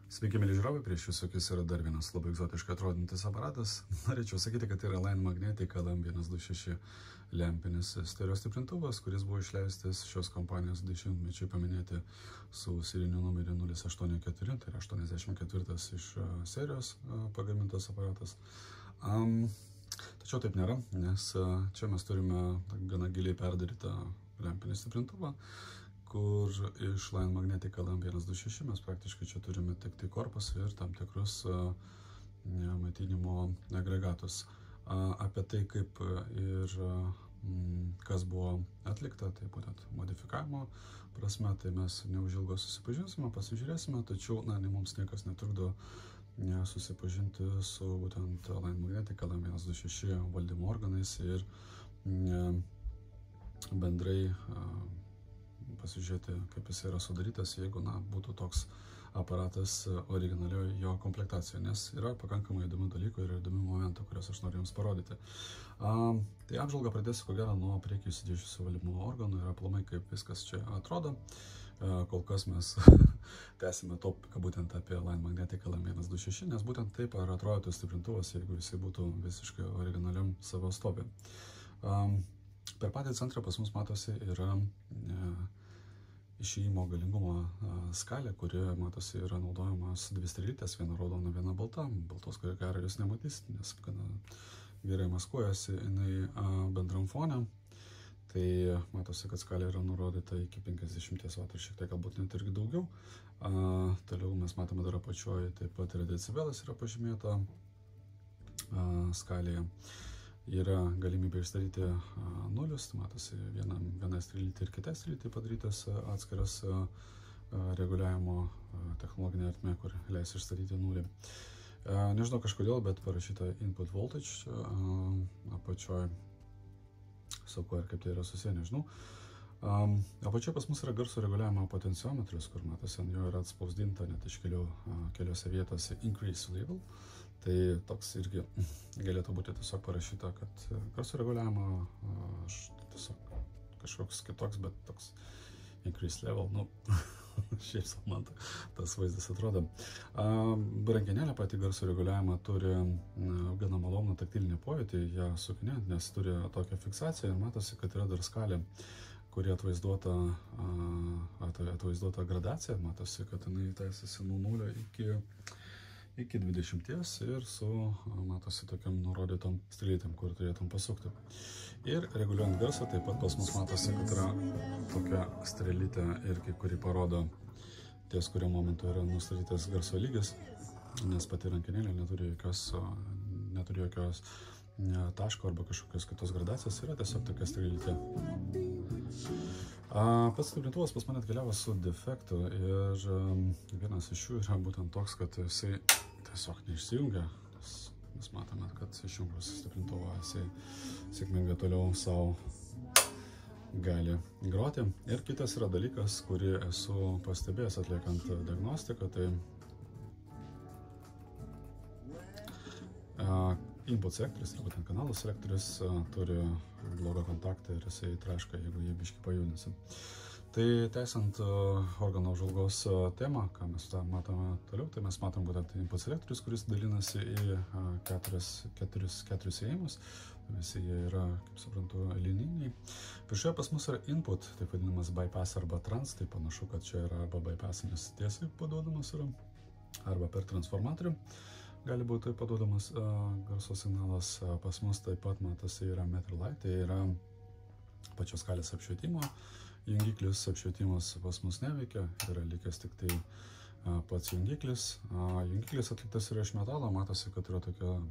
Sveiki, mėly žiūrovai, prieš jūsų akis yra dar vienas labai egzotiškai atrodantis aparatas. Norėčiau sakyti, kad tai yra Line Magnetic LM126 lempinis stereo stiprintuvas, kuris buvo išleistas šios kompanijos 10-mečiui paminėti su serijiniu numeriu 084, tai yra 84 iš serijos pagamintas aparatas. Tačiau taip nėra, nes čia mes turime gana giliai perdarytą lempinį stiprintuvą, kur iš Line Magnetic LM126 mes praktiškai čia turime tik tai korpusą ir tam tikrus maitinimo agregatus. Apie tai, kaip ir kas buvo atlikta, tai būtent modifikavimo prasme, tai mes neužilgo susipažinsime, pasižiūrėsime, tačiau mums niekas netrukdo susipažinti su būtent Line Magnetic LM126 valdymo organais ir bendrai pasižiūrėti, kaip jis yra sudarytas, jeigu būtų toks aparatas originalioje jo komplektacijoje, nes yra pakankamai įdomių dalykų ir įdomių momentų, kuriuos aš noriu jums parodyti. Tai apžvalgą pradėsiu ko gero nuo priekį įsidėjusių valymo organų ir aplamai, kaip viskas čia atrodo. Kol kas mes tęsime topiką būtent apie Line Magnetic LM126, nes būtent taip atrodytų stiprintuvas, jeigu jisai būtų visiškai originaliam savo stovi. Per patį centrą pas mus matosi yra išėjimo galingumo skalė, kuri, matosi, yra naudojamas dvi strėlytės, viena raudona, viena balta. Baltos, ko gero, jūs nematysite, nes gana gerai maskuojasi jinai bendram fone. Tai matosi, kad skalė yra nurodyta iki 50 W ir šiek tiek galbūt net irgi daugiau. Toliau mes matome dar apačioje, taip pat ir decibelas yra pažymėta skalėje. Yra galimybė išdaryti nulius, tai matosi viena strėlytė ir kita strėlytė padarytas atskiras reguliavimo technologinė ertmė, kur leis išdaryti nulį. Nežinau kažkodėl, bet parašyta input voltage apačioje, su kuo ir kaip tai yra susiję, nežinau. Apačioje pas mus yra garso reguliavimo potenciometras, kur matosi, ant jo yra atspausdinta net iš keliose vietose increase label. Tai toks irgi galėtų būti tiesiog parašyta, kad garso reguliavimo tiesiog kažkoks kitoks, bet toks increase level, šiaip sau man tas vaizdas atrodo. Rankenėlė pati garso reguliavimą turi gana malonų taktilinį pojūtį, ją sukinėjant, nes turi tokią fiksaciją ir matosi, kad yra dar skalė, kuri atvaizduota gradacija, matosi, kad jinai tęsiasi nuo 0 iki 20 ir su, matosi, tokiam nurodytom strėlytėm, kur turėtum pasukti. Ir reguliuojant garsą, taip pat pas mus matosi, kad yra tokia strėlytė irgi, kuri parodo ties kurio momentu yra nustatytas garso lygis, nes pati rankenėlė neturi jokios taško arba kažkokios kitos gradacijos, yra tiesiog tokia strėlytė. Pats stiprintuvas pas mane atkeliavo su defektu ir vienas iš jų yra būtent toks, kad jisai tiesiog neišsijungia. Mes matome, kad išjungus stiprintuvą jisai sėkmingai toliau savo gali groti. Ir kitas yra dalykas, kurį esu pastebėjęs atliekant diagnostiką, tai input selektorius, būtent kanalų selektorius, turi blogą kontaktą ir jisai traška, jeigu jį biškį pajudinsi. Tai tęsiant organo apžvalgos temą, ką mes matome toliau, tai mes matom būtent input selektorius, kuris dalinasi į keturis įėjimus. Visi jie yra, kaip suprantu, linijiniai. Viršuje pas mus yra input, taip vadinamas bypass arba trans, tai panašu, kad čia yra arba bypassinis tiesiai paduodamas yra, arba per transformatorių gali būti paduodamas garso signalas. Pas mus taip pat matosi yra meter light, tai yra pačios skalės apšvietimo jungiklis. Apšvietimas pas mus neveikia, yra likęs tik tai pats jungiklis. Jungiklis atliktas yra iš metalo, matosi, kad yra tokia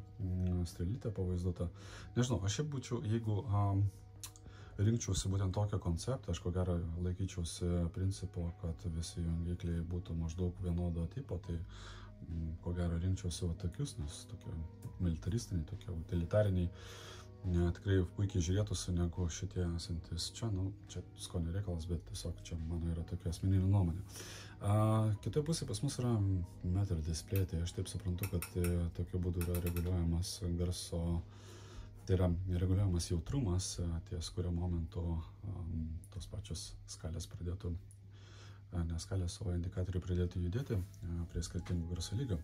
strėlytė pavaizduota. Nežinau, aš šiaip būčiau, jeigu rinkčiausi būtent tokią konceptą, aš ko gero laikyčiausi principo, kad visi jungikliai būtų maždaug vienodo tipo, tai ko gero rinkčiausi tokius, nes tokie militaristiniai, tokie utilitariniai tikrai puikiai žiūrėtųsi negu šitie esantis čia. Čia skonio reikalas, bet tiesiog čia mano yra tokia asmeninė nuomonė. Kitoje pusėje pas mus yra meter display, tai aš taip suprantu, kad tokiu būdu yra reguliuojamas garso, tai yra reguliuojamas jautrumas, ties kurio momentu tos pačios skalės pradėtų neskalės, o indikatoriai pradėti judėti prie skirtingų garso lygio.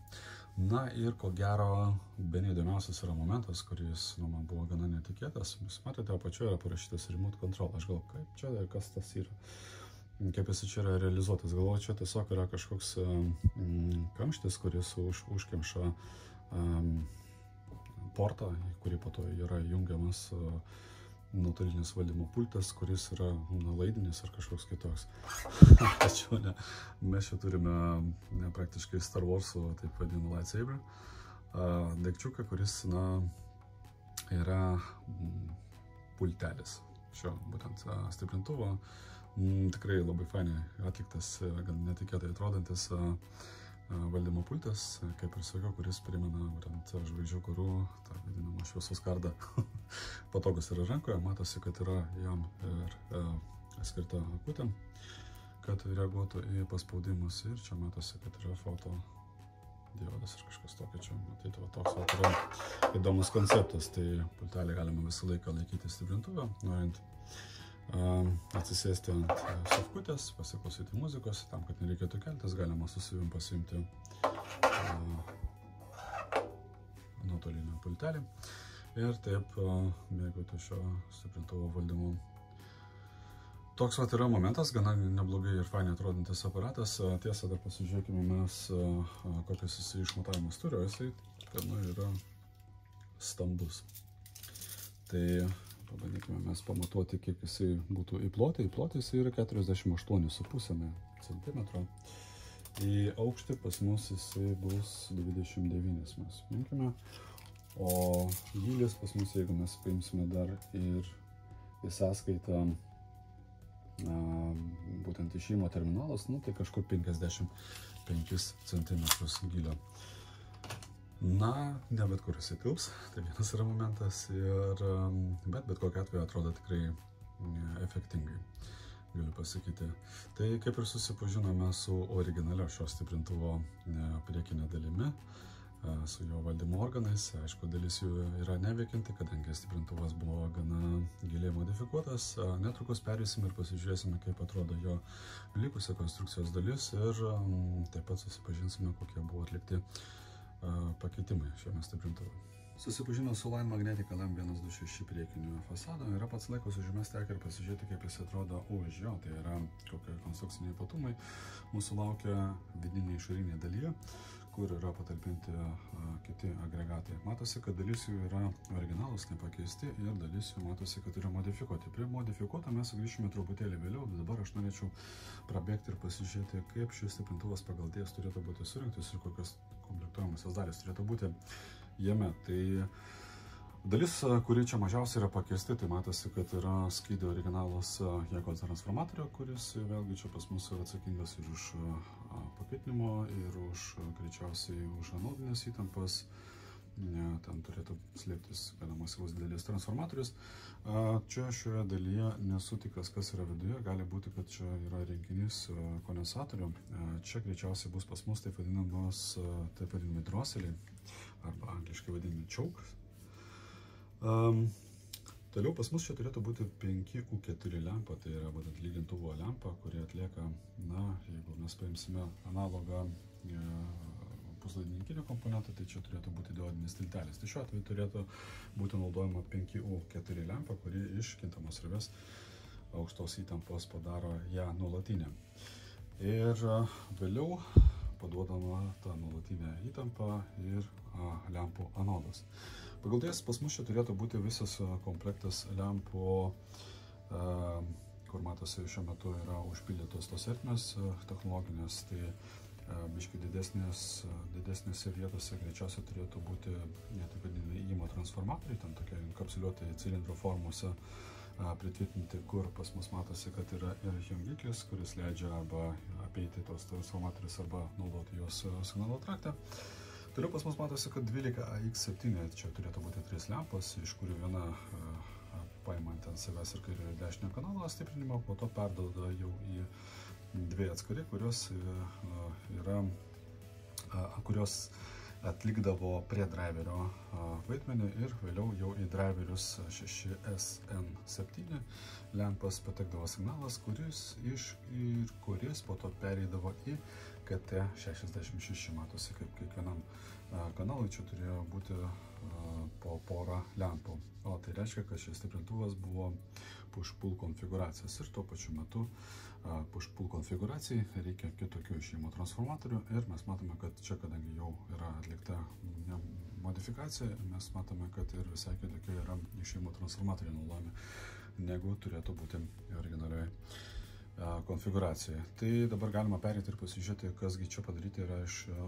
Na ir ko gero, bene įdomiausias yra momentas, kuris man buvo gana netikėtas. Jūs matote, apačioje yra parašytas Remote Control. Aš galvoju, kaip čia ir kas tas yra, kaip jis čia yra realizuotas. Galvoju, čia tiesiog yra kažkoks kamštis, kuris užkemša portą, į kurį po to yra jungiamas nuotolinis valdymo pultas, kuris yra laidinis ar kažkoks kitoks. Tačiau ne, mes čia turime praktiškai Star Wars'o, taip vadinu, lightsaber daikčiuką, kuris yra pultelis šio būtent stiprintuvo. Tikrai labai fainiai atliktas, gan netikėtai atrodantis valdymo pultas, kaip ir sakiau, kuris primena būtent žvaigždžių karų, tą vadinamą šviesos kardą. Patogus yra rankoje, matosi, kad yra jam ir skirta akutė, kad reaguotų į paspaudimus, ir čia matosi, kad yra foto diodas ir kažkas tokio čia. Matyti, toks yra įdomus konceptas, tai pultelį galima visą laiką laikyti stiprintuvę, norint atsisėsti ant sofkutės, pasiklausyti muzikos, tam, kad nereikėtų keltis, galima su savim pasiimti nuotolinį pultelį ir taip mėgauti šio stiprintuvo valdymu. Toks yra momentas, gana neblogai ir fainiai atrodantis aparatas. Tiesa, dar pasižiūrėkime mes, kokias jis išmatavimus turi, jisai yra stambus. Tai pabandykime mes pamatuoti, kiek jisai būtų į plotį. Į plotį jisai yra 48,5 cm. Į aukštį pas mus jisai bus 29 mes paimkime. O gylis pas mus, jeigu mes paimsime dar ir į sąskaitą būtent išėjimo terminalas, tai kažkur 55 cm gylio. Na, ne bet kur jisai tilps, tai vienas yra momentas, bet kokiu atveju atrodo tikrai efektingai, galiu pasakyti. Tai kaip ir susipažinome su originalia šio stiprintuvo priekinė dalimi, su jo valdymo organais. Aišku, dalis jų yra neveikianti, kadangi stiprintuvas buvo gana giliai modifikuotas. Netrukus perėsime ir pasižiūrėsime, kaip atrodo jo likusi konstrukcijos dalis, ir taip pat susipažinsime, kokie buvo atlikti pakeitimai šiame stiprintuvui. Susipažinau su Line Magnetic LM126 priekiniu fasadu, yra pats laikas užmesti akį ir pasižiūrėti, kaip jis atrodo už jo, tai yra kokie konstrukciniai ypatumai mūsų laukia vidinėje išorinėje dalyje, kur yra patalpinti kiti agregatai. Matosi, kad dalis jų yra originalūs, nepakeisti, ir dalis jų matosi, kad yra modifikuoti. Prie modifikuotą mes sugrįšime truputėlį vėliau, bet dabar aš norėčiau prabėgti ir pasižiūrėti, kaip šis stiprintuvas pagal dėjas turėtų būti surinktas ir kokios komplektuojamosios dalys turėtų būti jame. Tai dalis, kuri čia mažiausiai yra pakeisti, tai matosi, kad yra Skydio originalus jėgos transformatorių, kuris vėlgi čia pas mus yra atsakingas ir už pakaitinimo, ir už greičiausiai už anodinės įtampas. Ten turėtų slėptis gana masyvus didelis transformatorius. Čia šioje dalyje nesu tikras, kas yra viduje. Gali būti, kad čia yra renginys kondensatorių. Čia greičiausiai bus pas mus taip vadinami droseliai, arba angliškai vadinami choke. Toliau pas mus čia turėtų būti 5U4 lempa, tai yra būtent lygintuvo lempa, kuri atlieka, jeigu mes paimsime analogą puslaidininkinio komponento, tai čia turėtų būti diodinis tiltelis. Tai šiuo atveju turėtų būti naudojama 5U4 lempa, kuri iš kintamos srovės aukštos įtampos padaro ją nuolatinę. Ir vėliau paduodama tą nuolatinę įtampą ir lempų anodas. Pagal ties pas mus čia turėtų būti visas komplektas lempų, kur matosi šiuo metu yra užpildytos tos ertmės technologinės, tai biškai didesnėse vietose greičiausiai turėtų būti taip vadinami įėjimo transformatoriai, ten tokie enkapsuliuoti cilindro formose pritvirtinti, kur pas mus matosi, kad yra ir jungiklis, kuris leidžia arba apeiti tos transformatorius, arba naudoti juos signalo trakte. Toliau pas mus matosi, kad 12AX7 čia turėtų būti 3 lempos, iš kurių viena paimant ant savęs ir kairiojo ir dešinio kanalo stiprinimą, po to perduoda jau į 2 atskiri, kurios atlikdavo prie driverio vaidmenį ir vėliau jau į driverius 6SN7 lempas patekdavo signalas, kuris po to pereidavo į KT66. Matosi, kaip kiekvienam kanalui čia turėjo būti po porą lempų. O tai reiškia, kad šis stiprintuvas buvo push-pull konfiguracijos ir tuo pačiu metu push-pull konfiguracijai reikia kitokių išėjimo transformatorių ir mes matome, kad čia, kadangi jau yra atlikta modifikacija, mes matome, kad ir visai kitokie yra išėjimo transformatoriai naudojami, negu turėtų būti originalioje konfiguracijoje. Tai dabar galima perėti ir pasižiūrėti, kasgi čia padaryti yra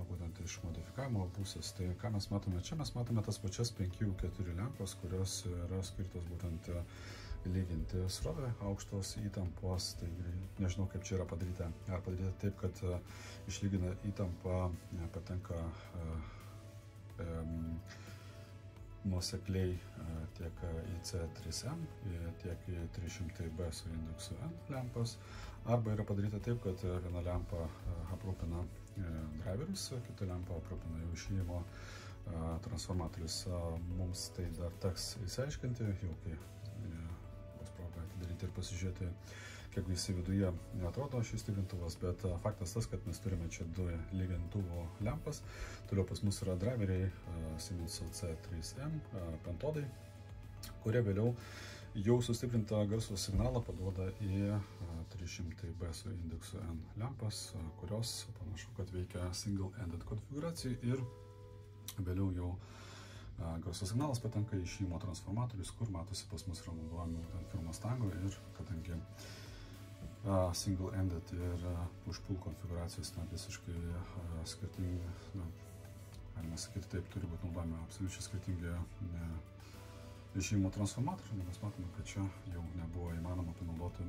būtent iš modifikavimo pusės. Tai ką mes matome čia? Mes matome tas pačias 5U4 lempas, kurios yra skirtos būtent lyginti srovę aukštos įtampos. Tai nežinau, kaip čia yra padaryta. Ar padaryta taip, kad išlygina įtampą patenka nuosekliai tiek į C3M, tiek į 300B su indeksu N lempas, arba yra padaryta taip, kad viena lempa aprūpina driverius, kita lempa aprūpina jau išėjimo transformatorius. Mums tai dar teks įsiaiškinti, jau kai bus proga atidaryti ir pasižiūrėti, kiek visi viduje atrodo šis stiprintuvas, bet faktas tas, kad mes turime čia du lygintuvo lempas. Toliau pas mus yra driveriai Siemens C3M pentodai, kurie vėliau jau sustiprintą garso signalą paduoda į 300B su indeksu N lempas, kurios panašu, kad veikia single-ended konfiguracijai ir vėliau jau garso signalas patenka į išėjimo transformatorius, kur matosi pas mus yra naudojami firmos Tango ir kadangi single-ended ir push-pull konfiguracijos visiškai skirtingi, galima sakyti taip, turi būti naudojami absoliučiai skirtingi išėjimo transformatoriai. Mes matome, kad čia jau nebuvo įmanoma panaudoti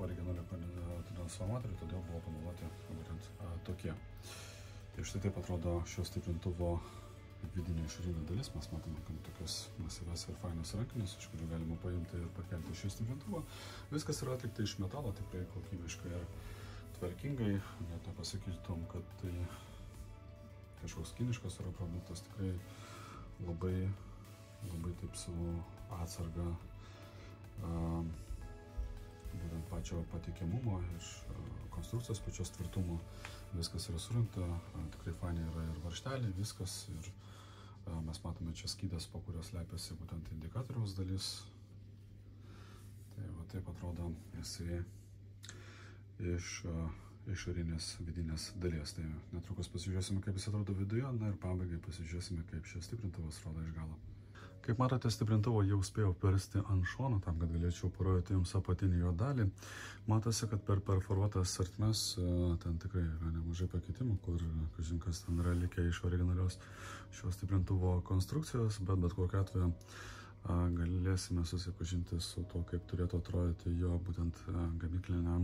originalių transformatorių, todėl buvo panaudoti būtent tokie. Tai štai taip atrodo šio stiprintuvo vidinė išorinė dalis. Mes matome, kad tokios masyvias ir fainos rankinės, iš kurių galima paimti ir pakelti šį stiprintuvą. Viskas yra atlikta iš metalo, tikrai kokybiškai ir tvarkingai. Net nepasakytum, kad tai kažkoks kiniškas yra produktas, tikrai labai taip su atsarga būtent pačio patikimumo ir konstrukcijos pačios tvirtumo. Viskas yra surinkta, tikrai fainiai yra ir varžteliai, viskas. Ir mes matome čia skydas, po kurios lepiasi būtent indikatoriaus dalis. Tai va taip atrodo jisai iš išorinės vidinės dalies. Tai netrukus pasižiūrėsime, kaip jis atrodo viduje, na ir pabaigai pasižiūrėsime, kaip šis stiprintuvas atrodo iš galo. Kaip matote, stiprintuvą jau spėjau persti ant šono, tam, kad galėčiau parodyti jums apatinį jo dalį. Matosi, kad per perforuotas ertmes ten tikrai yra nemažai pakeitimų, kur kažkas ten yra likę iš originalios šio stiprintuvo konstrukcijos, bet kokiu atveju galėsime susipažinti su to, kaip turėtų atrodyti jo būtent gamyklinė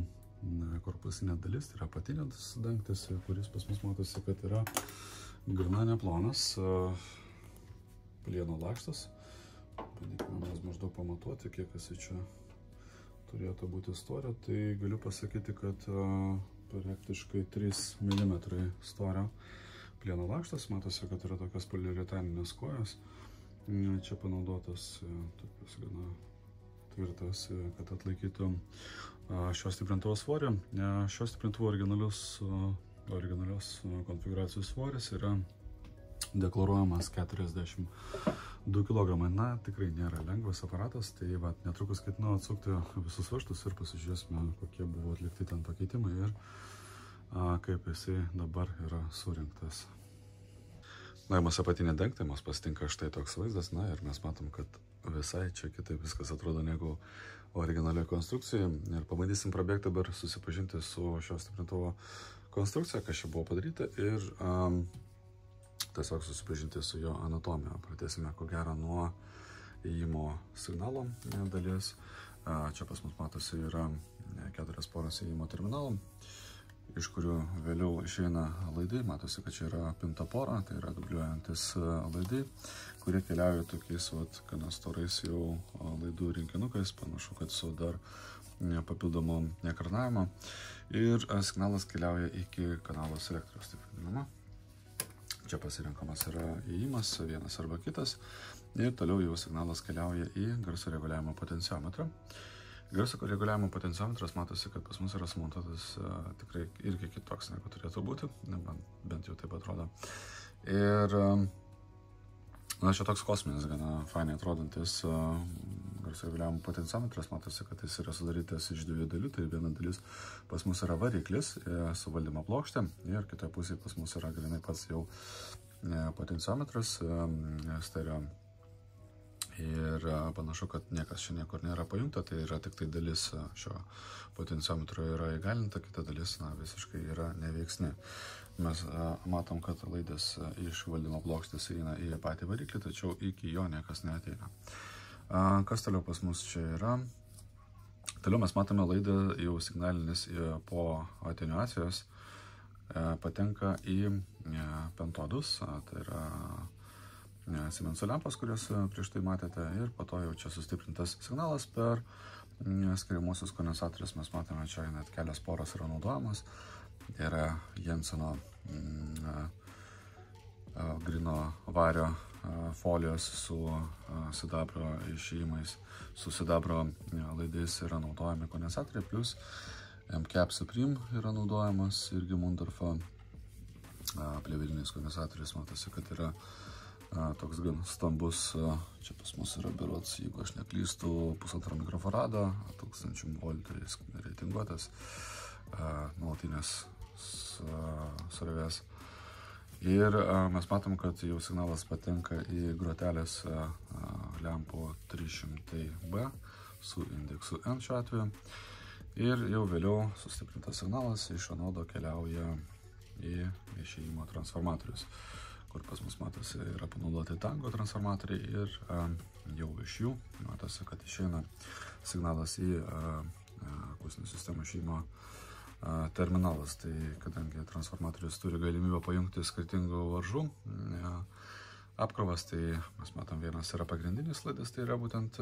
korpusinė dalis, tai yra apatinės dangtis, kuris pas mus matosi, kad yra gana neplonas plieno lakštas. Bandykime mes maždaug pamatuoti, kiek jis čia turėtų būti storio. Tai galiu pasakyti, kad praktiškai 3 mm storio plieno lakštas. Matosi, kad yra tokios poliuretaninės kojos. Čia panaudotas tokios gana tvirtas, kad atlaikytų šios stiprintuvo svorį. Šios stiprintuvo originalios konfiguracijos svoris yra deklaruojamas 42 kg. Na, tikrai nėra lengvas aparatas, tai va, netrukus ketinu atsukti visus varžtus ir pasižiūrėsime, kokie buvo atlikti ten pakeitimai ir kaip jisai dabar yra surinktas. Nuėmus apatinę dangtį, mus pasitinka štai toks vaizdas, na ir mes matom, kad visai čia kitaip viskas atrodo negu originalioje konstrukcijoje. Ir pabandysim prabėgti dabar susipažinti su šio stiprintuvo konstrukcija, kas čia buvo padaryta ir tiesiog susipažinti su jo anatomija. Pradėsime, ko gero, nuo įėjimo signalo dalies. Čia pas mus matosi yra 4 poros įėjimo terminalų, iš kurių vėliau išeina laidai. Matosi, kad čia yra pinta pora, tai yra dubliuojantis laidai, kurie keliauja tokiais gana storais jau laidų rinkinukais, panašu, kad su dar papildomu ekranavimu. Ir signalas keliauja iki kanalo selektoriaus, taip vadinama. Čia pasirinkamas yra įėjimas, vienas arba kitas. Ir toliau jau signalas keliauja į garso reguliavimo potenciometrą. Garso reguliavimo potenciometras matosi, kad pas mus yra sumontuotas tikrai irgi kitoks, negu turėtų būti, bent jau taip atrodo. Ir čia toks kosminis, gana fainai atrodantis garso reguliavimo potenciometras, matosi, kad jis yra sudarytas iš dviejų dalių. Tai viena dalis pas mus yra variklis su valdymo plokšte ir kitoje pusėje pas mus yra grinai pats jau potenciometras stereo. Ir panašu, kad niekas čia niekur nėra pajungta, tai yra tik tai dalis šio potenciometro yra įgalinta, kita dalis visiškai yra neveiksni. Mes matom, kad laidas iš valdymo plokštės eina į patį variklį, tačiau iki jo niekas neateina. Kas toliau pas mus čia yra? Toliau mes matome laidą jau signalinis po atenuacijos patenka į pentodus, tai yra Siemenso lempos, kurias prieš tai matėte, ir po to jau čia sustiprintas signalas per skiriamuosius kondensatorius. Mes matome, čia net kelios poros yra naudojamas. Tai yra Jenseno grino vario folijos su sidabro išėjimais, su sidabro laidais yra naudojami kondensatoriai, plus MCAP Supreme yra naudojamas irgi Mundorfo plėvelinis kondensatorius. Matosi, kad yra toks gan stambus, čia pas mus yra berods, jeigu aš neklystu, 1,5 mikrofarado, 1000 voltų reitinguotas, nuolatinės srovės. Ir mes matom, kad jau signalas patenka į grotelės lempų 300B su indeksu N šiuo atveju. Ir jau vėliau sustiprintas signalas iš anodo keliauja į išėjimo transformatorius, kur pas mus matosi yra panaudoti tango transformatoriai ir jau iš jų matosi, kad išeina signalas į akustinę sistemą išėjimo terminalas. Tai kadangi transformatorius turi galimybę pajungti skirtingų varžų apkrovas, tai mes matom, vienas yra pagrindinis laidas, tai yra būtent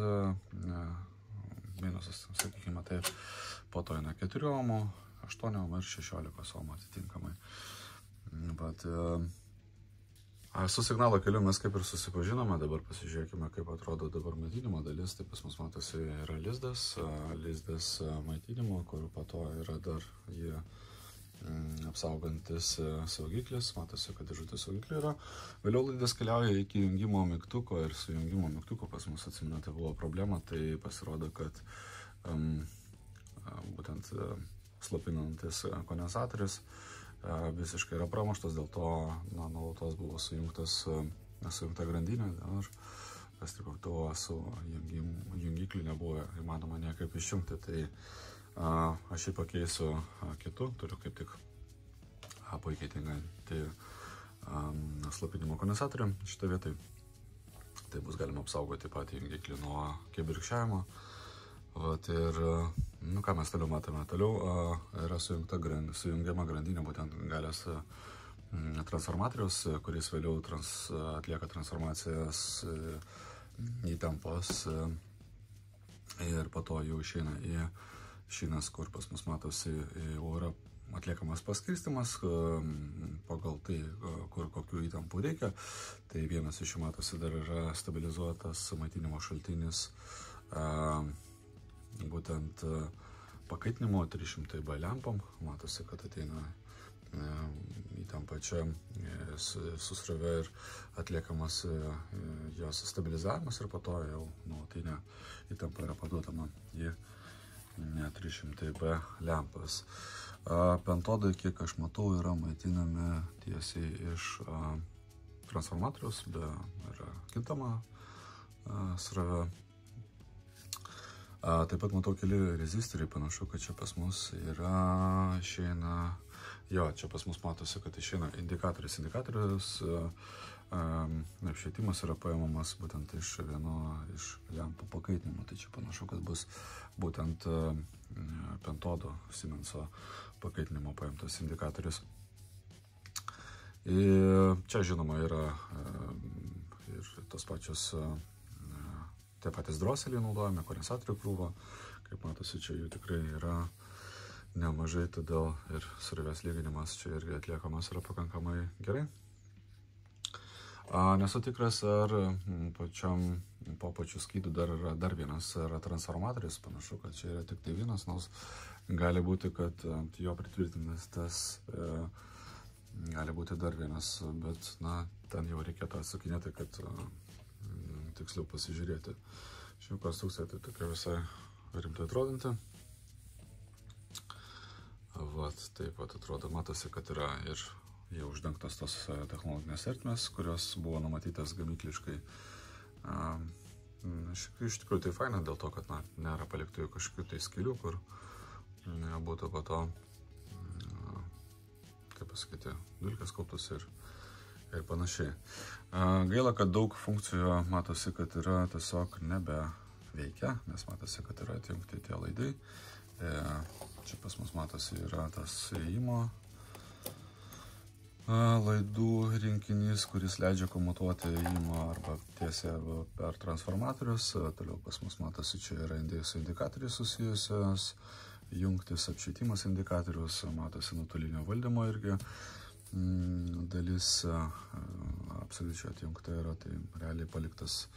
minusas, sakykime, tai po to eina 4 ohmų, 8 ohmų ir 16 ohmų atitinkamai. Bet su signalo keliu mes kaip ir susipažinome, dabar pasižiūrėkime, kaip atrodo dabar maitinimo dalis. Tai pas mus matosi yra lizdas maitinimo, kur po to yra dar jį apsaugantis saugiklis, matosi, kad dėžutė saugiklį yra. Vėliau laidas keliauja iki jungimo mygtuko ir su jungimo mygtuko pas mus, atsimenate, buvo problema, tai pasirodo, kad būtent slopinantis kondensatorius visiškai yra pramuštas, dėl to nuolatos buvo sujungta grandinė ir kas tik to su jungikliu nebuvo įmanoma niekaip išjungti. Tai aš jį pakeisiu kitu, turiu kaip tik puikiai tinkantį slopinimo kondensatorių šitą vietą. Tai bus galima apsaugoti patį jungiklį nuo kibirkščiavimo. Ir ką mes toliau matome? Toliau yra sujungiama grandinė būtent galios transformatorius, kuris vėliau atlieka transformacijas įtampos ir po to jau išeina į šinas, kur pas mus matosi jau yra atliekamas paskirstimas pagal tai, kur kokių įtampų reikia. Tai vienas iš jų matosi dar yra stabilizuotas maitinimo šaltinis būtent pakaitinimo 300B lempom. Matosi, kad ateina įtampa čia su srove ir atliekamas jos stabilizavimas ir po to jau nuolatinė įtampa yra paduodama į 300B lempas. Pentodai, kiek aš matau, yra maitinami tiesiai iš transformatorius, yra kintama srove. Taip pat matau keli rezistoriai, panašu, kad čia pas mus yra išeina, čia pas mus matosi, kad išeina indikatorius. Indikatorius apšvietimas yra paimamas būtent iš vieno iš lempų pakaitinimo. Tai čia panašu, kad bus būtent pentodo Siemenso pakaitinimo paimtas indikatorius. Ir čia žinoma yra ir tos pačios tie patys droseliai naudojami, kondensatorių krūva. Kaip matosi, čia jų tikrai yra nemažai, todėl ir srovės lyginimas čia irgi atliekamas yra pakankamai gerai. Nesu tikras, ar po pačiu skydu dar yra dar vienas transformatorius, panašu, kad čia yra tik tai vienas, nors gali būti, kad jo pritvirtintas tas gali būti dar vienas, bet, na, ten jau reikėtų atsakinėti, kad tiksliau pasižiūrėti. Šią konstrukciją tai tokia visai rimtai atrodanti. Vat, taip pat atrodo, matosi, kad yra ir jau uždengtos tos technologinės ertmės, kurios buvo numatytas gamykliškai. Iš tikrųjų tai faina dėl to, kad nėra paliktų kažkokių tai skylių, kur būtų po to, kaip pasakyti, dulkės kauptus ir panašiai. Gaila, kad daug funkcijų matosi, kad yra tiesiog nebeveikia, nes matosi, kad yra atjungti tie laidai. Čia pas mus matosi yra tas įėjimo laidų rinkinys, kuris leidžia komutuoti įėjimo arba tiesiai per transformatorius. Toliau pas mus matosi, čia yra indikatoriai susijusios, jungtis apšvietimas indikatorius, matosi nuotolinio valdymo irgi dalis absoliučiai atjungta yra, tai realiai paliktas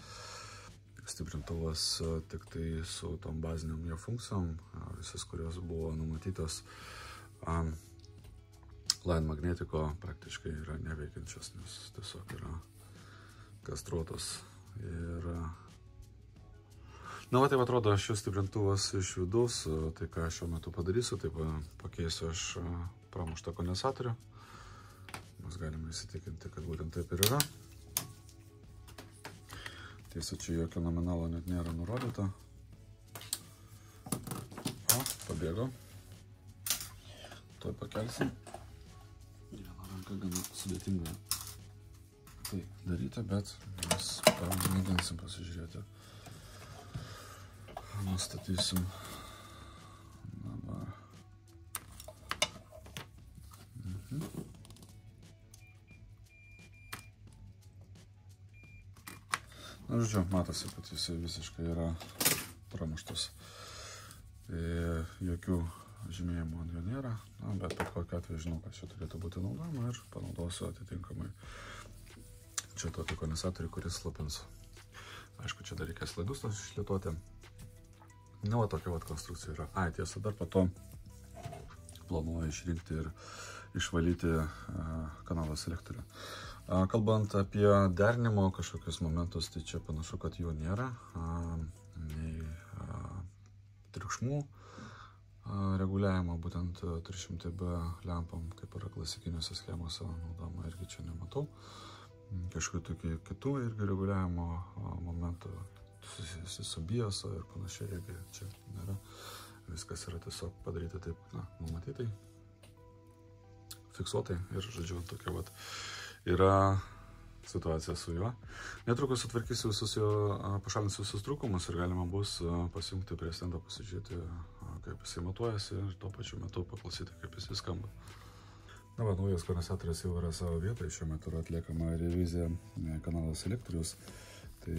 stiprintuvas tik tai su tom baziniam jo funkcijom, visas, kurios buvo numatytos line magnetiko praktiškai yra neveikiančios, nes tiesiog yra kastruotos. Ir na, va, taip atrodo šis stiprintuvas iš vidaus. Tai ką šiuo metu padarysiu, tai pakeisiu aš pramuštą kondensatorių. Mes galime įsitikinti, kad būtent taip ir yra. Tiesa, čia jokio nominalo net nėra nurodyta. O, pabėgo. Tuoj pakelsim. Viena ranka gana sudėtinga tai daryti, bet mes pamėginsim pasižiūrėti. Nustatysim. Dabar. Na, žodžiu, matosi, kad jisai visiškai yra pramuštas. Jokių žymėjimų ant jo nėra, bet kokiu atveju žinau, kad čia turėtų būti naudojama ir panaudosiu atitinkamai čia tokį kondensatorių, kuris slopins. Aišku, čia dar reikės laidus išlietoti. Na, va, tokia va konstrukcija yra. Tiesa, dar po to planuoju išrinkti ir išvalyti kanalo selektorių. Kalbant apie derinimo kažkokius momentus, tai čia panašu, kad jų nėra. Nei triukšmų reguliavimo, būtent 300B lempam, kaip yra klasikiniuose schemose naudojama, irgi čia nematau. Kažkokių kitų irgi reguliavimo momentų susijusi su BIOS'o ir panašiai, irgi čia nėra. Viskas yra tiesiog padaryta taip, numatytai, fiksuotai ir, žodžiu, tokia vat yra situacija su juo. Netrukus sutvarkysiu visus jo, pašalinsiu visus trūkumus ir galima bus pasijungti prie stendo, pasižiūrėti, kaip jisai matuojasi ir tuo pačiu metu paklausyti, kaip jisai skamba. Na, va, naujas kondensatorius jau yra savo vietoje, šiuo metu yra atliekama revizija kanalo selektorius. Tai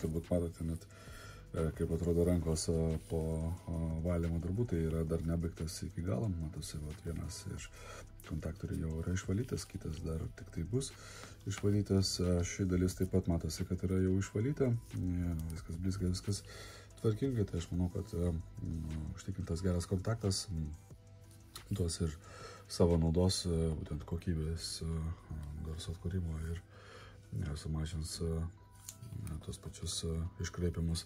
turbūt matote net, kaip atrodo rankos po valymo darbų, tai yra dar nebaigtas iki galo. Matosi, vat, vienas iš kontaktorių jau yra išvalytas, kitas dar tik tai bus išvalytas. Ši dalis taip pat matosi, kad yra jau išvalyta, viskas blizga, viskas tvarkingai. Tai aš manau, kad užtikrintas geras kontaktas duos ir savo naudos, būtent kokybės garso atkūrimo ir sumažins tos pačius iškreipimus.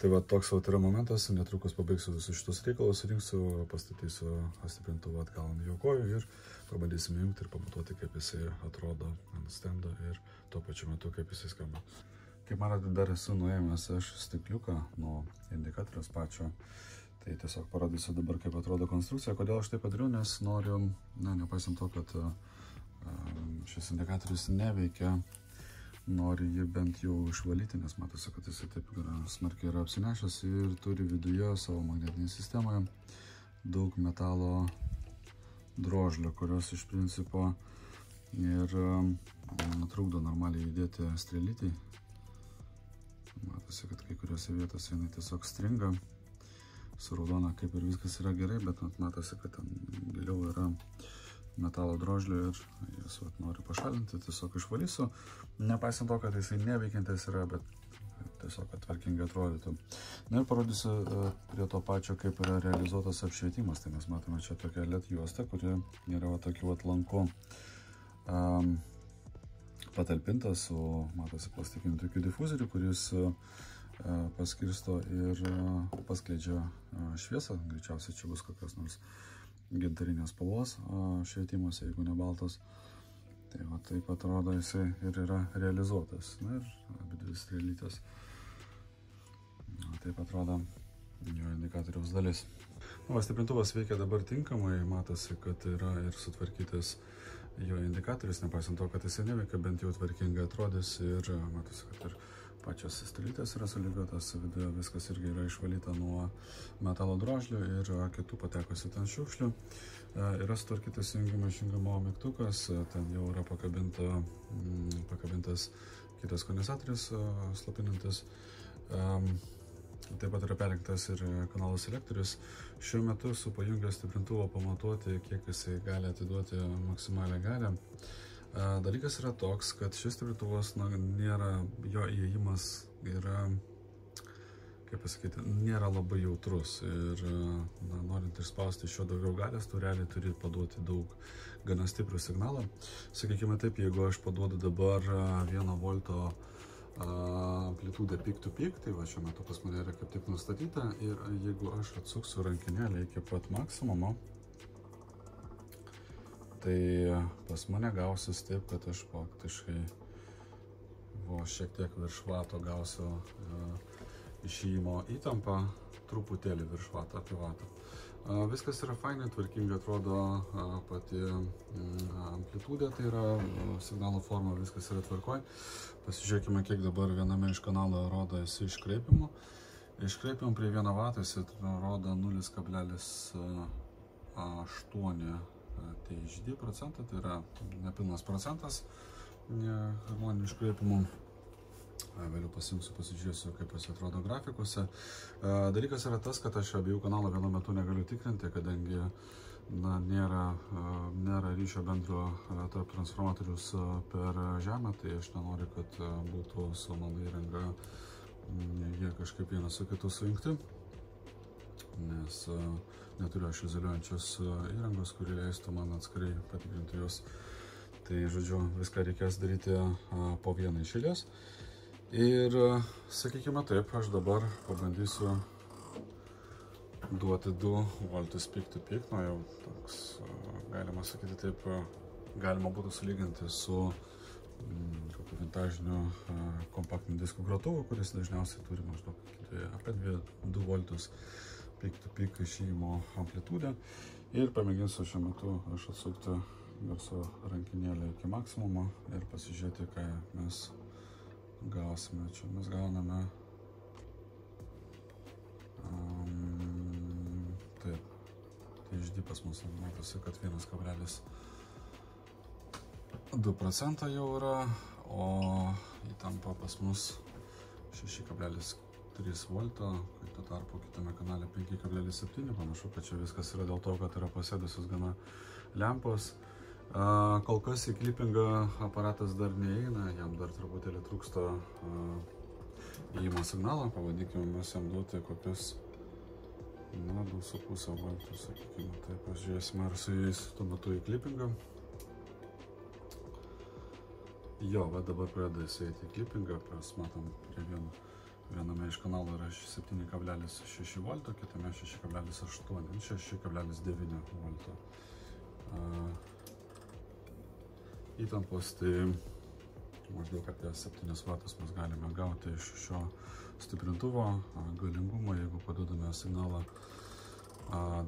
Tai va, toks yra momentas, netrukus pabaigsiu visus šitos reikalus, rinksiu, pastatysiu stiprintuvą atgal ant jo kojų ir pabandysime jungti ir pamatuoti, kaip jisai atrodo ant stendo ir tuo pačiu metu, kaip jisai skamba. Kaip matote, dar esu nuėmęs aš stikliuką nuo indikatoriaus pačio. Tai tiesiog parodysiu dabar, kaip atrodo konstrukcija. Kodėl aš tai padariau, nes noriu, nepaisant to, kad šis indikatorius neveikia, noriu jį bent jau išvalyti, nes matosi, kad jisai taip smarkiai yra apsinešęs ir turi viduje savo magnetinėje sistemoje daug metalo drožlių, kurios iš principo ir trukdo normaliai judėti strėlytei. Matosi, kad kai kuriuose vietose jinai tiesiog stringa. Su raudona kaip ir viskas yra gerai, bet matosi, kad ten giliau yra metalo drožlių ir jas noriu pašalinti, tiesiog išvalysiu, nepaisant to, kad jisai neveikiantis yra, bet tiesiog kad tvarkingai atrodytų. Na ir parodysiu prie to pačio, kaip yra realizuotas apšvietimas. Tai mes matome čia tokią LED juostą, kuri yra tokiu lanku patalpintas su, matosi, plastikiniu tokiu difuzoriu, kuris paskirsto ir paskleidžia šviesą. Greičiausiai čia bus kokios nors gintarinės spalvos švietimas, jeigu ne baltas. Tai va, taip atrodo jisai ir yra realizuotas. Na ir abi dvi strėlytės. Taip atrodo jo indikatoriaus dalis. Va, stiprintuvas veikia dabar tinkamai, matosi, kad yra ir sutvarkytas jo indikatorius, nepaisant to, kad jisai neveikia, bent jau tvarkingai atrodys ir matosi, kad ir pačios strėlytės yra sulygiuotas, viduje viskas irgi yra išvalyta nuo metalo drožlių ir kitų patekusių ten šiukšlių. Yra sutvarkytas jungiamo mygtukas, ten jau yra pakabintas kitas kondensatorius slopinantis. Taip pat yra perrinktas ir kanalo selektorius. Šiuo metu su pajungęs stiprintuvo pamatuoti, kiek jisai gali atiduoti maksimalią galią. Dalykas yra toks, kad šis stiprintuvas, nėra, jo įėjimas yra, kaip pasakyti, nėra labai jautrus ir norint išspausti iš jo daugiau galios, tu realiai turi paduoti daug gana stiprų signalą. Sakykime taip, jeigu aš paduodu dabar 1 volto amplitudę peak to peak, tai va šiuo metu pas mane yra kaip tik nustatyta ir jeigu aš atsuksiu rankinėlę iki pat maksimumo, tai pas mane gausis taip, kad aš faktiškai šiek tiek virš vato gausiu išėjimo įtampą, truputėlį virš vato, apie vatą. Viskas yra fainai, tvarkingai atrodo pati amplitudė, tai yra signalo forma, viskas yra tvarkoj. Pasižiūrėkime, kiek dabar viename iš kanalų rodo jisai iškreipimų. Iškreipimų prie 1 vato jisai rodo 0,8 THD procentą, tai yra nepilnas procentas harmoninių iškreipimų. Vėliau pasiimsiu, pasižiūrėsiu, kaip jis atrodo grafikuose. Dalykas yra tas, kad aš abiejų kanalų vienu metu negaliu tikrinti, kadangi nėra ryšio bendro tarp transformatorius per žemę, tai aš nenoriu, kad būtų su mano įranga jie kažkaip vienas su kitu sujungti, nes neturiu aš izoliuojančios įrangos, kuri leistų man atskirai patikrinti juos. Tai, žodžiu, viską reikės daryti po vieną iš eilės. Ir, sakykime taip, aš dabar pabandysiu duoti 2 voltus peak to peak, jau toks, galima sakyti taip, galima būtų sulyginti su kokiu vintažiniu kompaktiniu diskų grotuvu, kuris dažniausiai turi maždaug apie 2 voltus peak to peak išėjimo amplitudę. Ir pamėginsiu šiuo metu aš atsukti garso rankinėlę iki maksimumo ir pasižiūrėti, ką mes gausime. Čia mes gauname taip, THD pas mus matosi, kad 1,2% jau yra, o įtampa pas mus 6,3 volto, kai tuo tarpu kitame kanale 5,7. Panašu, kad čia viskas yra dėl to, kad yra pasėdusios gana lempos. Kol kas į klipingą aparatas dar neįeina, jam dar truputėlį trūksta įėjimo signalą. Pavadinkime mes jam duoti kokius 2,5 voltų, sakykime. Tai pažiūrėsime, ar su jais tuo metu į klipingą. Jo, va dabar pradeda jis eiti į klipingą, mes matom prie viename iš kanalų yra 7,6 volto, kitame 6,8, 6,9 volto. Įtampos, tai maždaug apie 7 vatus mes galime gauti iš šio stiprintuvo galingumo, jeigu paduodame signalą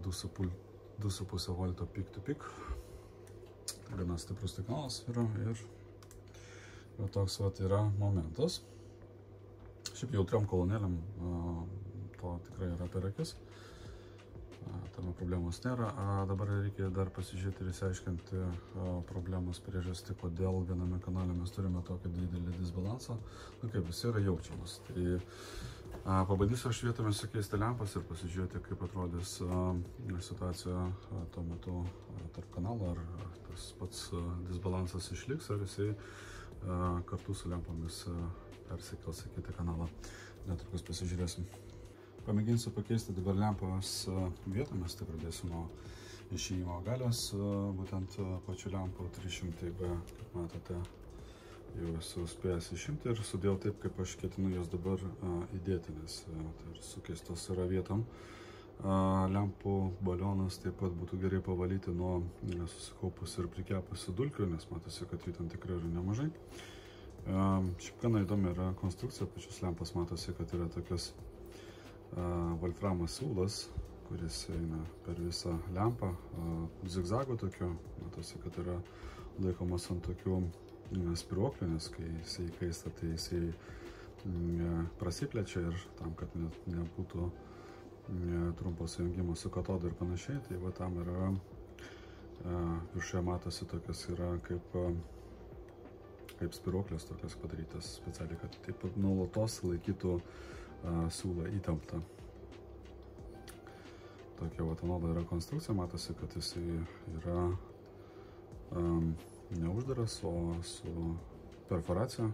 2,5 volto peak to peak. Tai gana stiprus signalas yra ir toks vat yra momentas. Šiaip jautriom kolonėlėm to tikrai yra per akis. Tame problemos nėra. Dabar reikia dar pasižiūrėti ir įsiaiškinti problemos priežastį, kodėl viename kanale mes turime tokį didelį disbalansą, kaip jis yra jaučiamas. Tai pabandysiu aš vietomis sukeisti lempas ir pasižiūrėti, kaip atrodys situacija tuo metu tarp kanalo, ar tas pats disbalansas išliks, ar jisai kartu su lempomis persikels į kitą kanalą. Netrukus pasižiūrėsim. Pamėginsiu pakeisti dabar lempos vietomis, tai pradėsiu nuo išėjimo galios, būtent pačių lempų 300B, kaip matote, jau esu spėjęs išimti ir sudėjau taip, kaip aš ketinu jos dabar įdėti, nes tai sukeistos yra vietom. Lempų balionas taip pat būtų gerai pavalyti nuo susikaupusių ir prikepusių dulkių, nes matosi, kad jų ten tikrai yra nemažai. Šiaip gana įdomi yra konstrukcija, pačios lempos matosi, kad yra tokios wolframas siūlas, kuris eina per visą lempą, zigzagų tokiu, matosi, kad yra laikomas ant tokių spiruoklių, nes kai jisai įkaista, tai jisai prasiplečia ir tam, kad nebūtų trumpo sujungimo su katodu ir panašiai, tai va tam yra viršuje matosi tokios yra kaip spiruoklės tokios padarytas specialiai, kad taip nuolatos laikytų siūlą įtemptą. Tokia vatanoda yra konstrukcija, matosi, kad jisai yra neuždaras, o su perforacija.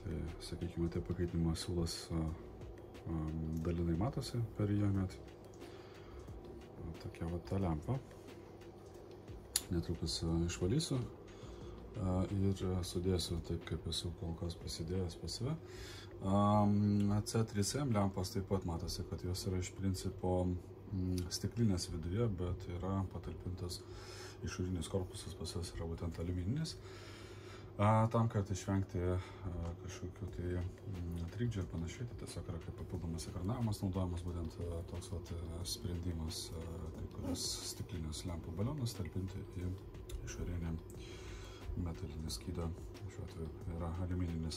Tai, sakykime, taip pakaitimo siūlas dalinai matosi per ją net. Tokia va ta lempa. Netrukus išvalysiu ir sudėsiu taip, kaip esu kol kas pasidėjęs pas save. C3M lempos taip pat matosi, kad jos yra iš principo stiklinės viduje, bet yra patalpintas išorinis korpusas, pas jas yra būtent aliumininis. Tam, kad išvengti kažkokių tai trikdžių ir panašiai, tai tiesiog yra kaip papildomas ekranavimas naudojamas, būtent toks sprendimas kai kurias stiklinės lempų balionus talpinti į išorinį metalinį skydą, šiuo atveju yra aliumininis.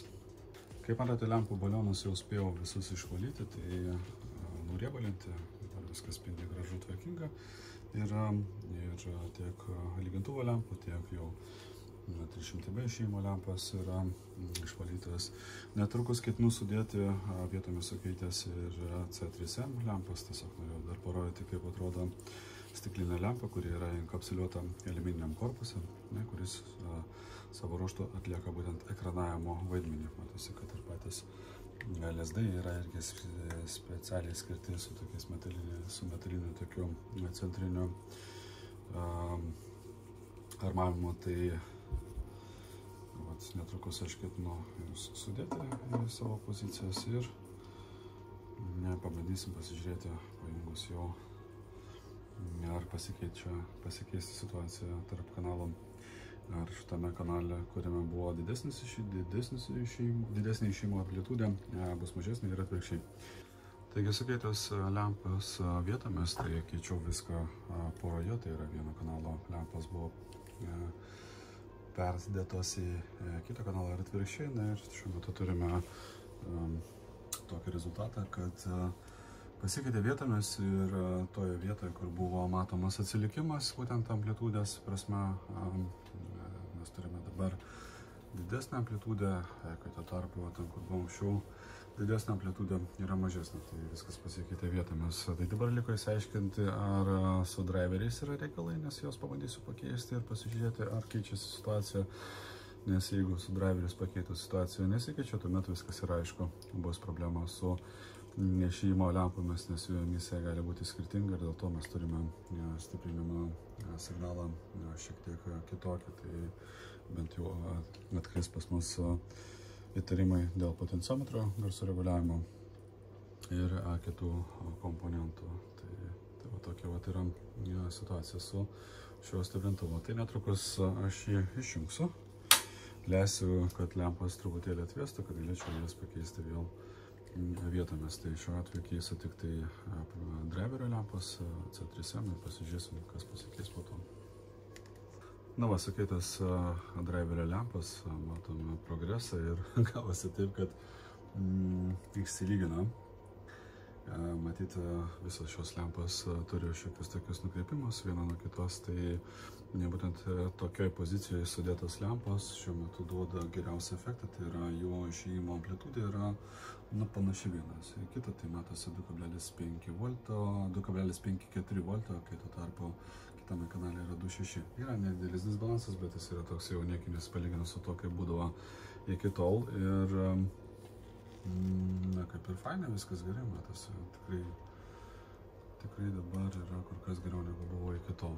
Kaip matote, lempų balionus jau spėjau visus išvalyti, tai nuriebalinti, viskas spindi gražu, tvarkinga. Ir tiek lygintuvo lempų, tiek jau 300B išėjimo lempas yra išvalytas. Netrukus ketinu sudėti vietomis sukeitęs ir C3M lempas, tiesiog norėjau dar parodyti, kaip atrodo stiklinė lempa, kuri yra enkapsuliuota aliumininiam korpuse, kuris savo ruožtu atlieka būtent ekranavimo vaidmenį. Matosi, kad ir patys LSD yra irgi specialiai skirti su tokiais metaliniu tokiu centriniu armavimu. Tai netrukus aš ketinu sudėti į savo pozicijas ir pabandysim pasižiūrėti, pajungus jau, ar pasikeisti situacija tarp kanalų, ar šitame kanale, kuriame buvo didesnė išėjimo amplitudė, bus mažesnė ir atvirkščiai. Taigi sukeitęs lempas vietomis, tai keičiau viską poroje, tai yra vieno kanalo lempos buvo persidėtos į kitą kanalą ir atvirkščiai. Ir šiuo metu turime tokį rezultatą, kad pasikeitė vietomis ir toje vietoje, kur buvo matomas atsilikimas, būtent amplitudės prasme, mes turime dabar didesnę amplitudę, kai tuo tarpu, ten, kur buvo anksčiau, didesnė amplitudė yra mažesnė, tai viskas pasikeitė vietomis. Tai dabar liko įsiaiškinti, ar su driveriais yra reikalai, nes juos pabandysiu pakeisti ir pasižiūrėti, ar keičiasi situacija. Nes jeigu su driveriais pakeitų situacija nesikeičia, tuomet viskas yra aišku, bus problema su išėjimo lempomis, nes jų emisija gali būti skirtinga ir dėl to mes turime stiprinimo signalą šiek tiek kitokį. Tai bent jau atkris pas mus įtarimai dėl potenciometro garso reguliavimo ir kitų komponentų. Tai va tokia yra situacija su šiuo stiprintuvu. Tai netrukus aš jį išjungsiu. Leisiu, kad lempas truputėlį atvėstų, kad galėčiau jas pakeisti vėl vietomis. Tai šiuo atveju keisiu tik tai driverio lempas C3M ir pasižiūrėsim, kas pasikeis po to. Na va, sukeitas driverio lempas, matome progresą ir gavosi taip, kad išsilygina. Matyti, visos šios lempos turi šiokius tokius nukreipimus viena nuo kitos, tai būtent tokioj pozicijoje sudėtos lempos šiuo metu duoda geriausią efektą, tai yra jų išėjimo amplitudė yra panaši vienas į kitą, tai matosi 2,5 volto, 2,54 volto, kai tuo tarpu ketvirtame kanale yra 2.6. Yra nedidelis disbalansas, bet jis yra toks jau niekinis palyginus su to, kaip būdavo iki tol. Ir, na, kaip ir fainai, viskas gerai, matosi. Tikrai dabar yra kur kas geriau negu buvo iki tol.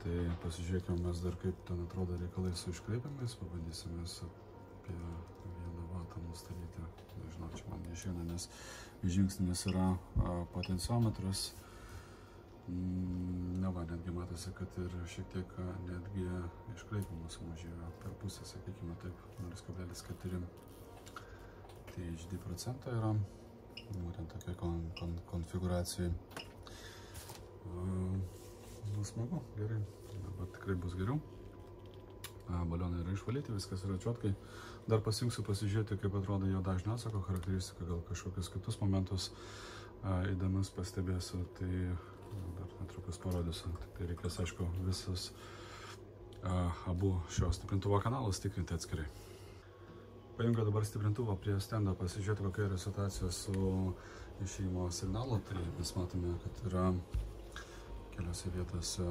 Tai pasižiūrėkime mes dar, kaip ten atrodo reikalai su iškreipimais. Pabandysime apie 1 vatą nustatyti. Nežinau, čia man neišeina, nes žingsnis yra potenciometras. Na va, netgi matosi, kad ir šiek tiek netgi iškreipimas sumažėjo per pusę, sakykime taip, 0,4 THD procento yra, būtent tokia konfiguracija. Smagu, gerai, dabar tikrai bus geriau. Balionai yra išvalyti, viskas yra čiotkai. Dar pasijungsiu pasižiūrėti, kaip atrodo jo dažnio atsako charakteristika, gal kažkokius kitus momentus įdomius pastebėsiu, tai dar netrukus parodysiu. Tai reikės, aišku, visus abu šio stiprintuvo kanalus tikrinti atskirai. Pajungiu dabar stiprintuvą prie stendo, pasižiūrėti, kokia yra situacija su išėjimo signalu. Tai mes matome, kad yra keliose vietose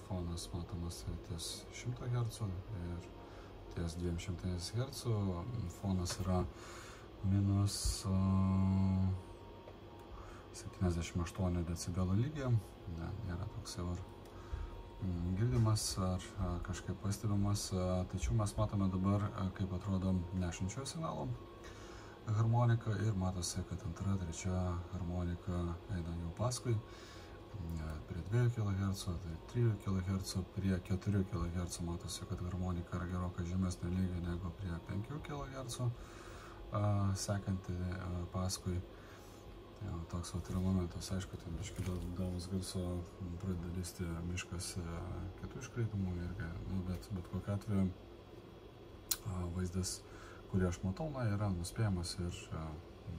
fonas matomas ties 100 Hz ir ties 200 Hz. Fonas yra minus 78 decibelų lygyje. Nėra toks jau girdimas ar kažkaip pastebimas. Tačiau mes matome dabar, kaip atrodo nešančiojo signalo harmonika ir matosi, kad antra, trečia harmonika eina jau paskui. Prie 2 kHz, tai 3 kHz, prie 4 kHz matosi, kad harmonika yra gerokai žemesnio lygio negu prie 5 kHz sekanti paskui. Tai toks yra momentas, aišku, ten biškai davus garso pradeda lysti miškas kitų iškreipimų irgi, bet kokiu atveju vaizdas, kurį aš matau, yra nuspėjamas ir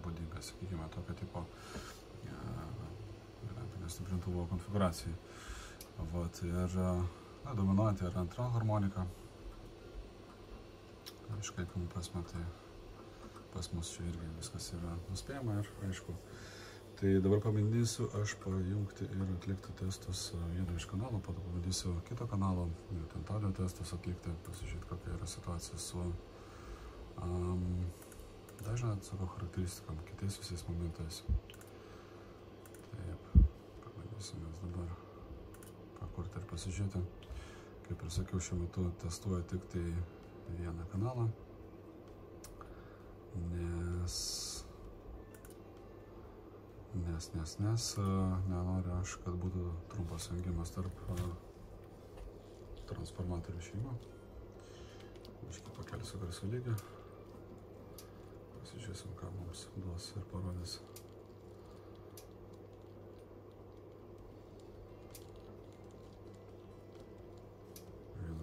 būdingas, sakykime, tokio tipo stiprintuvo konfiguracijai. Ir dominuojanti yra antra harmonika. Iškreipimų prasme, tai pas mus čia irgi viskas yra nuspėjama ir aišku. Tai dabar pabandysiu aš pajungti ir atlikti testus vieno iš kanalų, po to pabandysiu kito kanalo, ten audio testus atlikti, pasižiūrėti, kokia yra situacija su dažnio atsako charakteristikom, kitais visais momentais. Taip. Mes dabar pakurti ir pasižiūrėti. Kaip ir sakiau, šiuo metu testuoju tik tai vieną kanalą, nes nenoriu aš, kad būtų trumpas jungimas tarp transformatorių išėjimo. Biškį pakelsiu garso lygį. Pasižiūrėsim, ką mums duos ir parodys.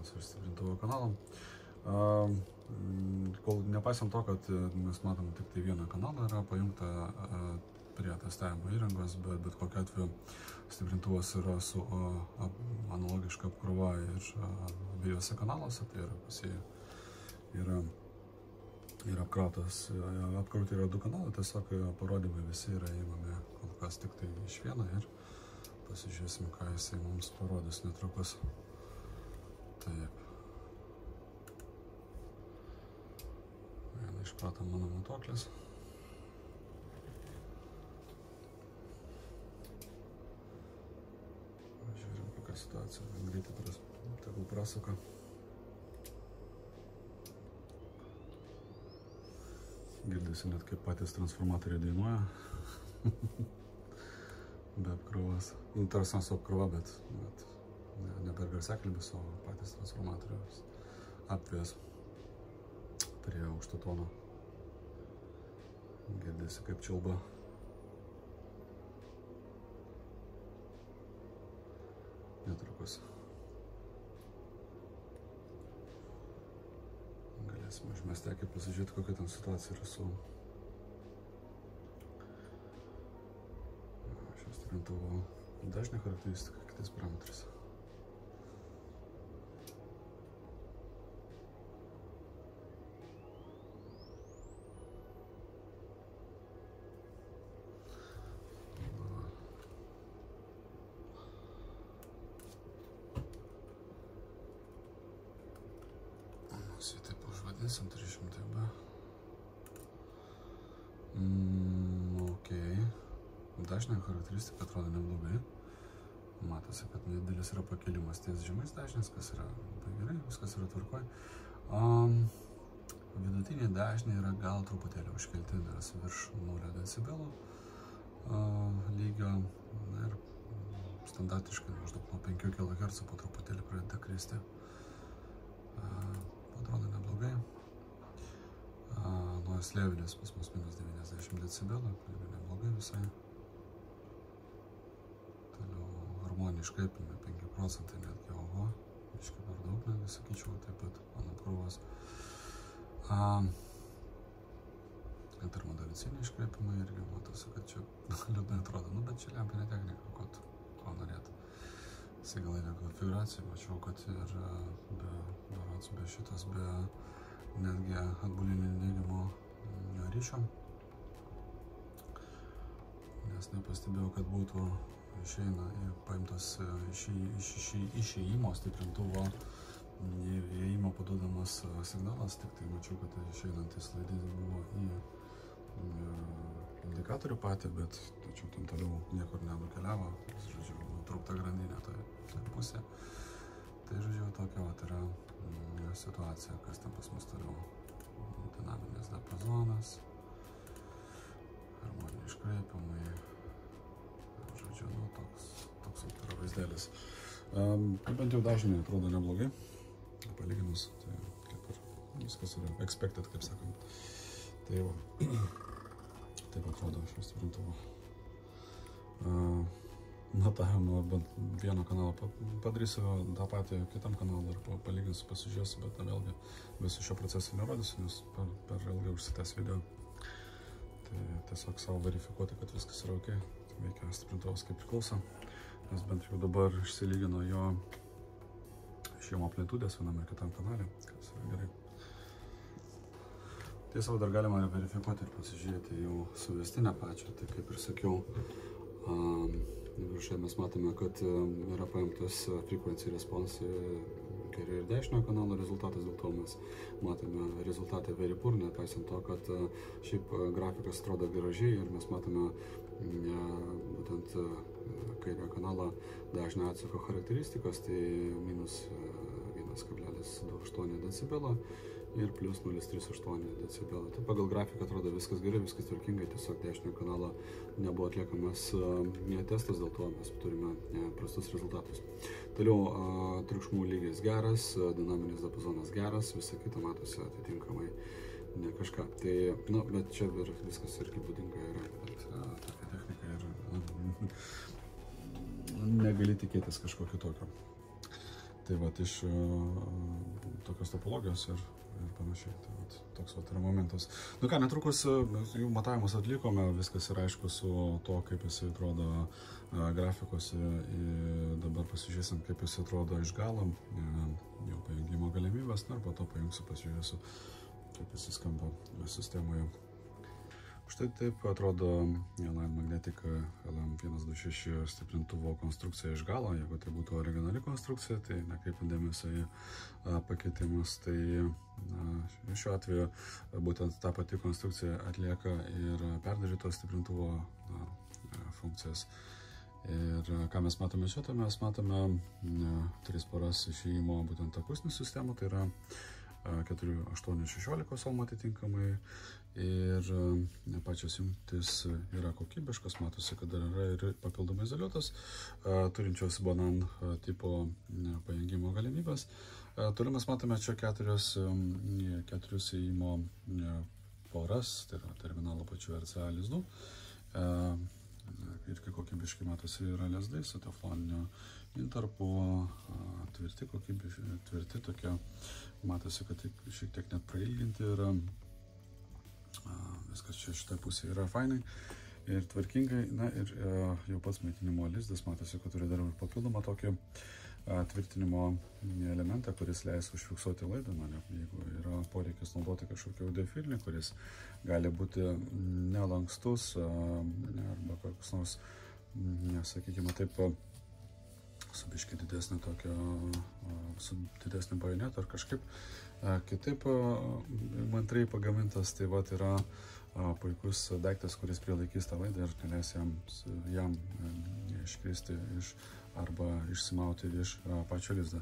Ir stiprintuvo kanalą. Nepaisant to, kad mes matom tik tai vieną kanalą yra pajungta prie testavimo įrangos, bet kokiu atveju stiprintuvas yra su analogiška apkrova ir abiejose kanaluose, tai yra pasėjai yra apkrauti yra 2 kanalai, tiesiog parodymai visi yra įmami kol kas tik tai iš vieno ir pasižiūrėsim, ką jisai mums parodys netrukus. Taip. Vieną išprato mano matuoklis. Žiūrim, kokia situacija. Greitai tegul prasuka. Girdisi net kaip patys transformatoriai dainuoja. Be apkrovos. Tarsi su apkrova, bet ne per garsiakalbis, o patys transformatorius apvės prie aukšto tono. Girdisi kaip čiulba. Netrukus galėsime užmesti akį pasižiūrėti, kokia ten situacija yra su šios stiprintuvo dažnio charakteristika, kitais parametrais. Tikriausiai taip užvadinsim 300B. Ok. Dažnio charakteristika atrodo neblogai. Matosi, kad nedidelis yra pakelimas ties žemais dažnis, kas yra labai gerai, viskas yra tvarkoj. Vidutiniai dažniai yra gal truputėlį užkelti, nes virš 0 decibelų lygio. Na ir standartiškai maždaug nuo 5 kHz po truputėlį pradeda kristi. Atrodo neblogai. Noise levelis pas mus minus 90 decibelų, neblogai visai. Toliau harmoniniai iškraipimai 5%, netgi oho, biškai per daug, netgi sakyčiau, taip pat ant apkrovos. Termodaviciniai iškraipimai irgi matosi, kad čia liūdnai atrodo, nu bet čia lempinė technika, ko norėtų. Sigalai konfiguracija, mačiau, kad ir be šitas, be netgi atbulinio neigiamo ryšio, nes nepastebėjau, kad būtų paimtas išėjimo stiprintuvo įėjimo paduodamas signalas, tik tai mačiau, kad išeinantis laidai buvo į indikatorių patį, bet tačiau ten toliau niekur nenukeliavo, žodžiu, nutrūkta grandinė toje pusė. Tai, žodžiu, tokia yra situacija, kas ten pas mus toliau. Dinaminės diapazonas, harmoniniai iškraipimai, žodžiu, toks yra vaizdelis. Bent jau dažniai atrodo neblogai, palyginus, tai kaip ir viskas yra expected, kaip sakant. Tai va, taip atrodo šio stiprintuvo. Matavimo bent vieno kanalo padarysiu tą patį kitam kanalui ir palyginsiu, pasižiūrėsiu, bet vėlgi visų šio proceso nerodysiu, nes per ilgai užsitęs video. Tai tiesiog savo verifikuoti, kad viskas yra ok, veikia stiprintuvas kaip priklauso, nes bent jau dabar išsilygino jo išėjimo amplitudės vienam ir kitam kanale, kas yra gerai. Tiesiog dar galima verifikuoti ir pasižiūrėti jau suvestinę pačią, tai kaip ir sakiau, viršuje mes matome, kad yra paimtas frequency response kairiojo ir dešiniojo kanalo rezultatas, dėl to mes matome rezultatą very poor, nepaisant to, kad šiaip grafikas atrodo gražiai ir mes matome būtent kairiojo kanalo dažnio atsako charakteristikas, tai minus 1,28 decibelo ir plus 0,38 decibelų. Tai pagal grafiką atrodo viskas gerai, viskas tvarkingai, tiesiog dešinio kanalo nebuvo atliekamas testas, dėl to mes turime prastus rezultatus. Toliau triukšmų lygis geras, dinaminis diapazonas geras, visa kita matosi atitinkamai ne kažką. Tai, nu, bet čia viskas irgi būdinga yra, bet tokia technika ir negali tikėtis kažko kitokio. Tai va, iš tokios topologijos ir panašiai. Tai vat, toks vat yra momentas. Nu ką, netrukus jų matavimus atlikome, viskas yra aišku su to, kaip jis atrodo grafikose. Dabar pasižiūrėsim, kaip jis atrodo iš galo, jo pajungimo galimybės, ir po to pajungsiu, pasižiūrėsiu, kaip jis skamba sistemoje. Štai taip atrodo Align Magnetic LM126 stiprintuvo konstrukcija iš galo. Jeigu tai būtų originali konstrukcija, tai nekreipiant dėmesio į pakeitimus. Tai šiuo atveju būtent ta pati konstrukcija atlieka ir perdažyto stiprintuvo funkcijas. Ir ką mes matome čia, tai mes matome 3 poras išėjimo būtent akustinių sistemų, tai yra 4, 8, 16 ohmų atitinkamai. Ir pačios jungtis yra kokybiškos, matosi, kad yra ir papildomai izoliuotos, turinčios Bonan tipo pajungimo galimybės. Toliau mes matome čia 4 įėjimo poras, tai yra terminalo pačių RCA lizdų. Irgi kokybiškai matosi yra lizdai su tefloninio intarpu, tvirti tokie, matosi, kad šiek tiek net prailginti yra. Viskas čia šitoje pusėje yra fainai ir tvarkingai. Na ir jau pats maitinimo lizdas, matosi, kad turi dar papildomą tokį tvirtinimo elementą, kuris leis užfiksuoti laidą. Jeigu yra poreikis naudoti kažkokį audiofilinį, kuris gali būti nelankstus arba koks nors, sakykime taip, su biškai didesnė tokio su didesniu bajonetu ar kažkaip kitaip mantrai pagamintas, tai vat yra puikus daiktas, kuris prilaikys tą laidą ir neleis jam iškristi arba išsimauti iš pačio lizdo.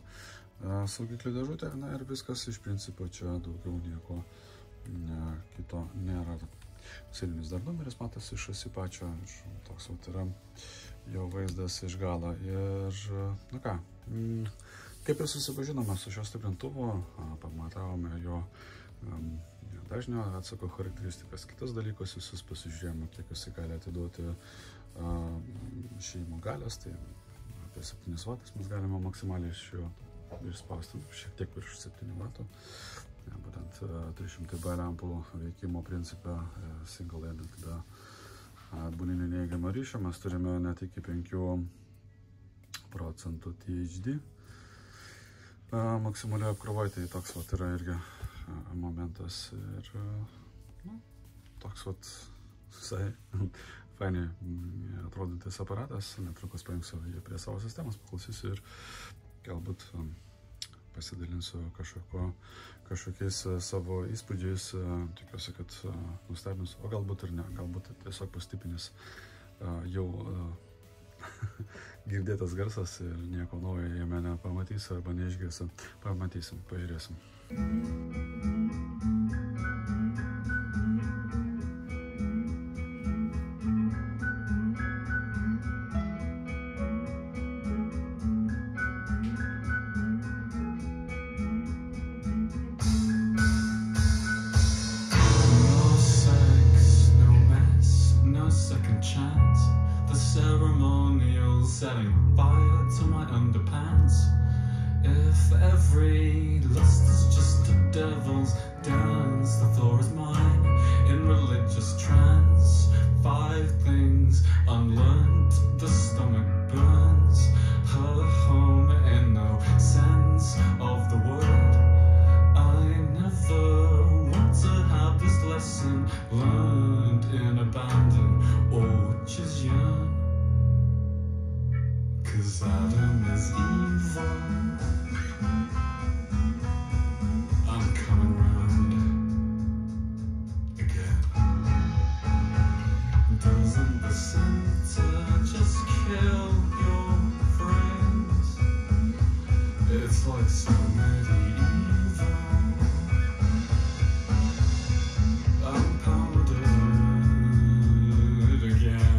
Saugiklių dėžutė, na ir viskas iš principo, čia daugiau nieko kito nėra. Serijinis dar numeris matosi šasi pačio, toks vat yra jo vaizdas iš galo. Ir, na ką, kaip ir susipažinome su šio stiprintuvu, pamatavome jo dažnio atsako charakteristikas, kitas dalykas, visus pasižiūrėjome, kiek jisai gali atiduoti išėjimo galios, tai apie 7 vatus mes galime maksimaliai iš jo išspausti, šiek tiek virš 7 vatų. Būtent 300B lempų veikimo principą single LED be atbulinio neigiamo ryšio mes turime net iki 5% THD. Maksimaliai apkrovoj, tai toks vat yra irgi momentas ir toks vat visai fainiai atrodantis aparatas. Netrukus paimsiu jį prie savo sistemos, paklausysiu ir galbūt pasidalinsiu kažkokiais savo įspūdžiais. Tikiuosi, kad nustebins, o galbūt ir ne, galbūt tiesiog bus tipinis jau girdėtas garsas ir nieko naujo jame nepamatysiu arba neišgirsiu. Pamatysim, pažiūrėsim. Setting fire to my underpants. If every lust is just a devil's dance, the floor is mine in religious trance. 5 things unlearned, the stomach burns. Her home in no sense of the word. I never want to have this lesson learned in abandon or which is young. 'Cause Adam is evil. I'm coming round again. Doesn't the center just kill your friends? It's like so medieval. I'm powdered again.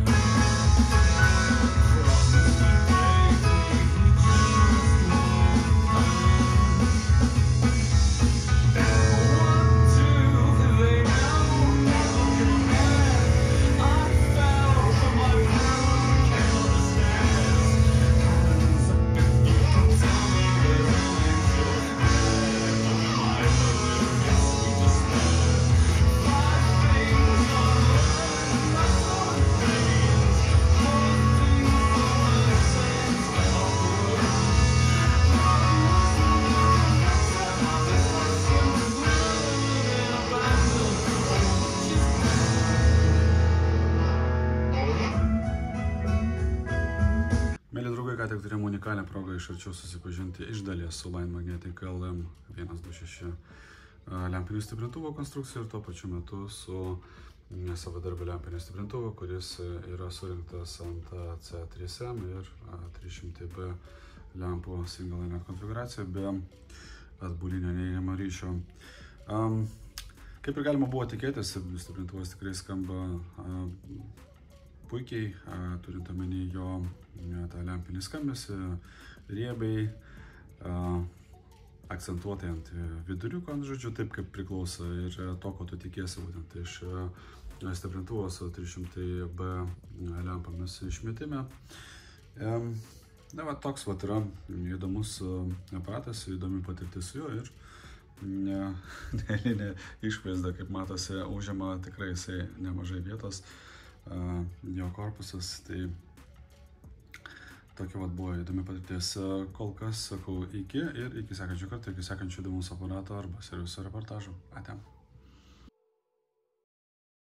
Mėly draugai, ką tik turėjome unikalią progą iš arčiau susipažinti iš dalies su Line Magnetic LM126 lempinių stiprintuvo konstrukcija ir tuo pačiu metu su savadarbiu lempiniu stiprintuvu, kuris yra surinktas ant C3M ir 300B lempų single LED konfiguracija be atbulinio neigiamo ryšio. Kaip ir galima buvo tikėtis, stiprintuvas tikrai skamba puikiai, turint omeny jo tą lempinį skambesį, riebiai, akcentuotai ant viduriuko, žodžiu, taip kaip priklauso ir to, ko tu tikėsi būtent iš stiprintuvo su 300B lempomis išmetime. Na, va, toks va yra įdomus aparatas, įdomi patirtis su juo ir neeilinė išvaizda, kaip matosi, užima tikrai jisai nemažai vietos. Jo korpusas, tai tokia vat buvo įdomi patirtis. Kol kas sakau iki ir iki sekančio karto, iki sekančio įdomus aparato arba serviso reportažo. Ate.